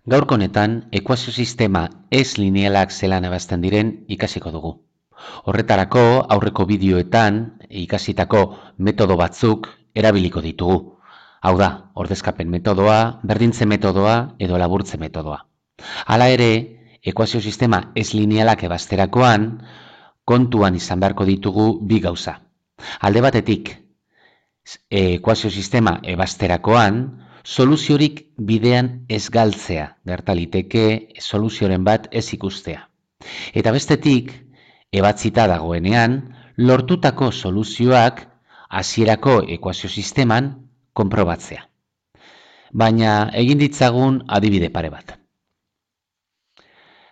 Gaurko honetan, ekuazio sistema ez linealak zelan ebazten diren ikasiko dugu. Horretarako, aurreko bideoetan ikasitako metodo batzuk erabiliko ditugu. Hau da, ordezkapen metodoa, berdintze metodoa edo laburtze metodoa. Hala ere, ekuazio sistema ez linealak ebazterakoan, kontuan izan beharko ditugu bi gauza. Alde batetik, ekuazio sistema ebazterakoan, soluziorik bidean ez galtzea, gerta liteke soluzioren bat ez ikustea. Eta bestetik, ebatzita dagoenean, lortutako soluzioak hasierako ekuazio sisteman konprobatzea. Baina egin ditzagun adibide pare bat.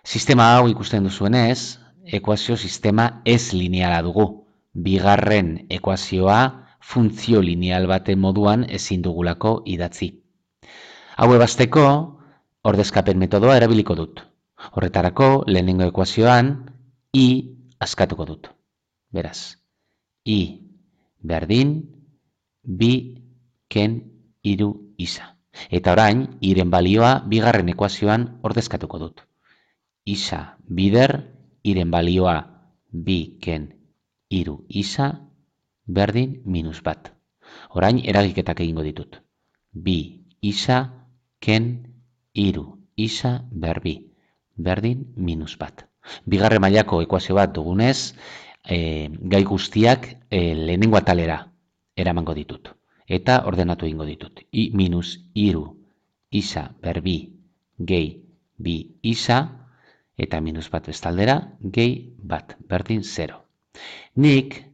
Sistema hau ikusten duzuenez, ekuazio sistema ez lineala dugu. Bigarren ekuazioa funtzio lineal baten moduan ezin dugulako idatzi. Hau ebazteko, ordezkapen metodoa erabiliko dut. Horretarako, lehenengo ekuazioan, I askatuko dut. Beraz, I berdin, bi, ken, hiru, isa. Eta orain, iren balioa bigarren ekuazioan ordezkatuko dut. Isa bider, iren balioa bi, ken, hiru, isa, berdin, minus bat. Orain, eragiketak egingo ditut. Bi, isa, ken, hiru, isa, berbi, berdin, minus bat. Bigarren mailako ekuazio bat dugunez, gai guztiak lehenengo atalera eramango ditut. Eta ordenatu egingo ditut. I minus hiru, isa, berbi, gehi, bi, isa, eta minus bat bestaldera, gehi, bat, berdin, 0. Nik,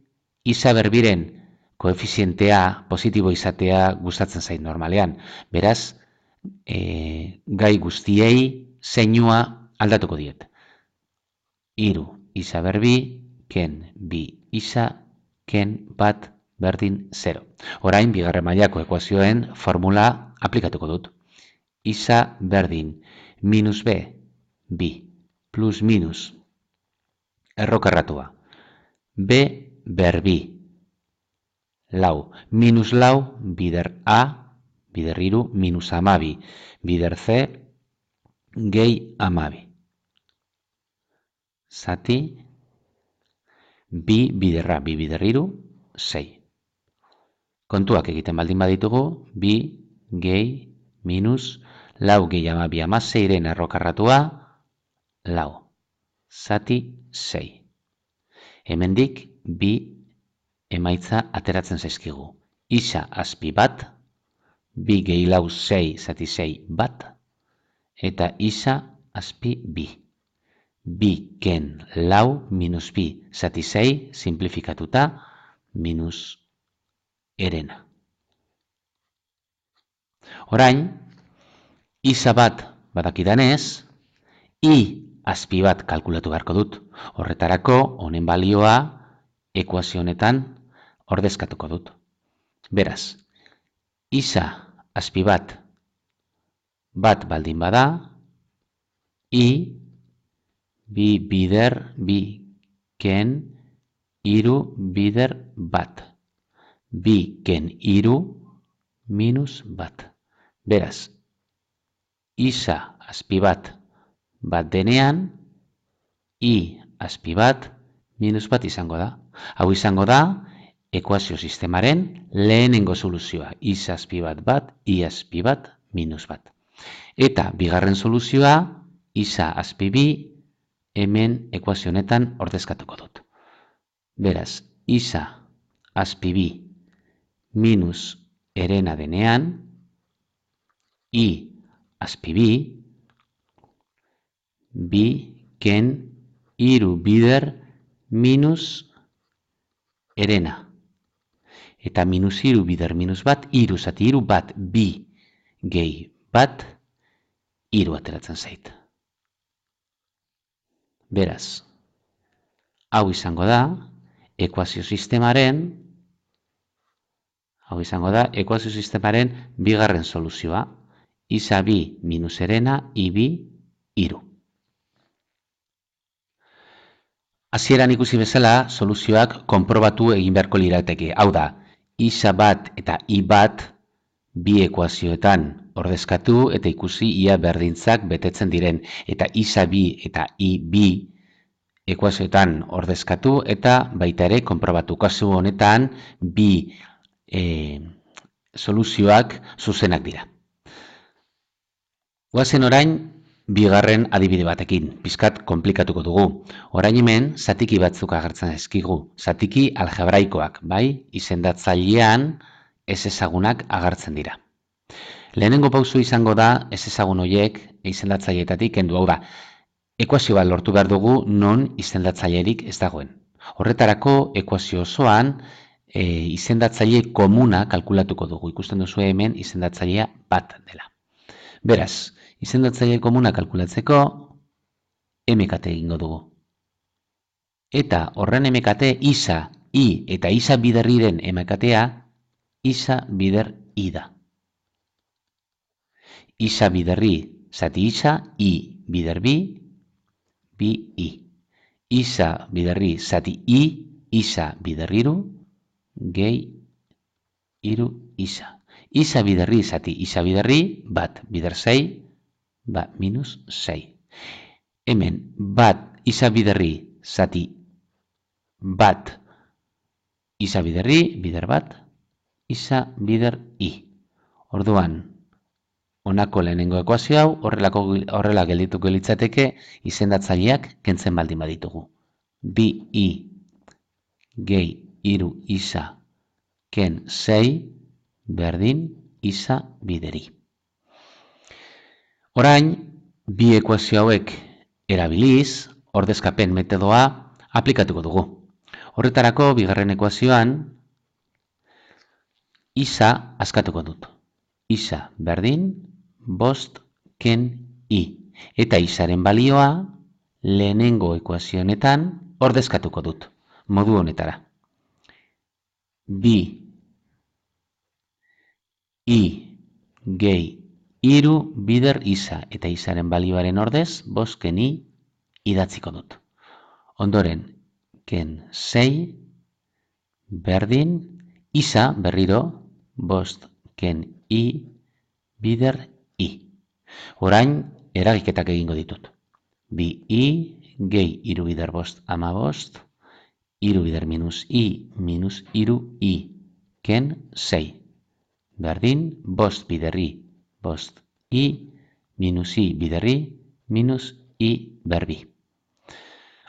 isa berbiren koefizientea positibo izatea gustatzen zait normalean. Beraz, gai guztiei zeinua aldatuko diet. Hiru isa berbi, ken bi isa, ken bat berdin 0. Orain, bigarren mailako ekuazioen formula aplikatuko dut. Isa berdin minus b, bi, plus minus, errokarratua. B berbi, lau, minus lau, bider A, bider hiru, minus amabi, bider C, gehi amabi. Zati, bi biderra, bi bider hiru, 6. Kontuak egiten baldin baditugu, bi, gehi, minus, lau gehi amabi amaseiren errokarratua, lau. Zati, 6. Hemendik, bi emaitza ateratzen zaizkigu. Isa azpi bat, bi gehi lau 6 zati 6 bat, eta isa azpi bi. Bi ken lau minus bi zati 6 simplifikatuta minus herena. Orain, isa bat badakidanez, I azpi bat kalkulatu beharko dut. Horretarako, honen balioa ekuazio honetan ordezkatuko dut. Beraz, isa azpi bat baldin bada, I, bi bider, bi ken, hiru bider bat. Bi ken hiru minus bat. Beraz, isa azpi bat denean, I azpi bat minus bat izango da. Hau izango da, ekuazio sistemaren lehenengo soluzioa. Isa azpi bat, I azpi bat, minus bat. Eta bigarren soluzioa, isa azpi bi, hemen ekuazio honetan ordezkatuko dut. Beraz, isa azpi bi minus herena denean, I azpi bi ken hiru bider minus herena. Eta minus hiru bider minus bat, hiru zati hiru bat, bi gehi bat, hiru ateratzen zait. Beraz, hau izango da ekuazio sistemaren bigarren soluzioa. Isa bi minus herena, I bi, hiru. Hasieran ikusi bezala, soluzioak konprobatu egin beharko lirateke. Hau da, isa bat eta I bat bi ekuazioetan ordezkatu eta ikusi ia berdintzak betetzen diren, eta isa bi eta i bi ekuazioetan ordezkatu eta baita ere konprobatu. Kasu honetan bi soluzioak zuzenak dira. Goazen orain, bigarren adibide batekin, pizkat konplikatuko dugu. Orain hemen, zatiki batzuk agertzen ezkigu. Zatiki algebraikoak, bai? Izendatzailean ez ezagunak agertzen dira. Lehenengo pausu izango da, ez ezagun horiek izendatzaileetatik kendu, hau da. Ekuazio bat lortu behar dugu non izendatzailerik ez dagoen. Horretarako ekuazio osoan izendatzaile komuna kalkulatuko dugu. Ikusten duzu hemen izendatzailea bat dela. Beraz, izendatzaile komuna kalkulatzeko MKT egingo dugu. Eta horren MKT isa, i eta isa biderriren MKTA isa bider i da. Isa biderri zati isa, i bider bi i. Isa biderri zati i, isa biderriru, gehi iru isa. Isa biderri zati isa biderri, bat bider zei, bat minus zei. Hemen, bat isa biderri zati bat isa biderri, bider bat, isa bider i. Orduan, honako lehenengo ekuazio hau, horrela geldituko litzateke izendatzaileak kentzen baldin baditugu. Bi i gehi iru isa ken zei berdin isa bideri. Orain, bi ekuazio hauek erabiliz, ordezkapen metodoa aplikatuko dugu. Horretarako, bigarren ekuazioan, isa askatuko dut. Isa berdin, bost ken i. Eta isaren balioa lehenengo ekuazionetan ordezkatuko dut. Modu honetara. Bi i gehi iru bider isa eta isaren balioaren ordez, bost ken i idatziko dut. Ondoren, ken zei berdin, isa berriro, bost ken i bider i. Orain, eragiketak egingo ditut. Bi i gehi iru bider bost ama bost, iru bider minus iru i, ken zei. Berdin, bost biderri, bost i, minus i biderri, minus i berbi.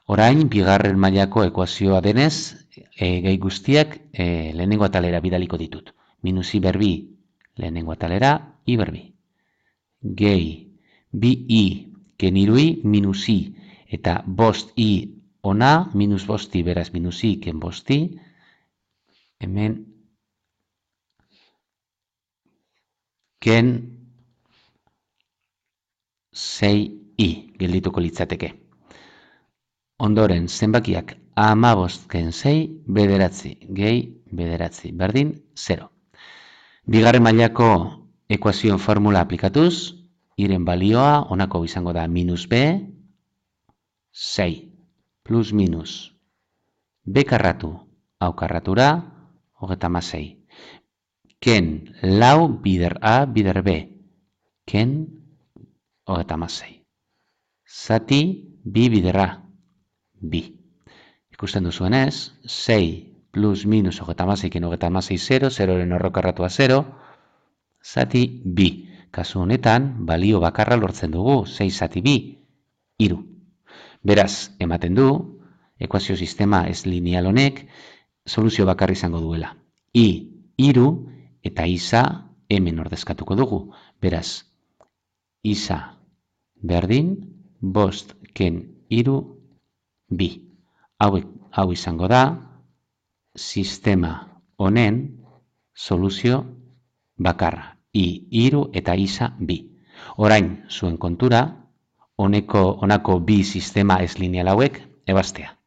Orain, bigarren mailako ekuazioa denez, gehi guztiak lehenengo atalera bidaliko ditut. Minus i berbi lehenengo atalera, i berbi. Gehi, bi i, ken iru i, minus i, eta bost i ona, minus bosti, beraz minus i, ken bosti, hemen, ken zei i, geldituko litzateke. Ondoren, zenbakiak amabost ken zei, bederatzi, gehi bederatzi, berdin, 0. Bigarren mailako ekuazioen formula aplikatuz, iren balioa, honako izango da minus b, 6, plus minus, b karratu, hau karratura, 36. Ken lau bider a, bider b, ken 36. Zati bi bider a, bi. Ikusten duzuenez, 6 plus minus 36 ken 36, 0, 0-ren horrokarratua 0, zati bi. Kasu honetan, balio bakarra lortzen dugu, 6 zati bi, iru. Beraz, ematen du, ekuazio sistema ez lineal honek, soluzio bakarra izango duela. I, iru, eta isa hemen ordezkatuko dugu. Beraz, isa berdin, bost ken iru, bi. Hau izango da, sistema honen soluzio bakarra. I, iru eta isa bi. Orain, zuen kontura, honako bi sistema ez lineal hauek ebastea.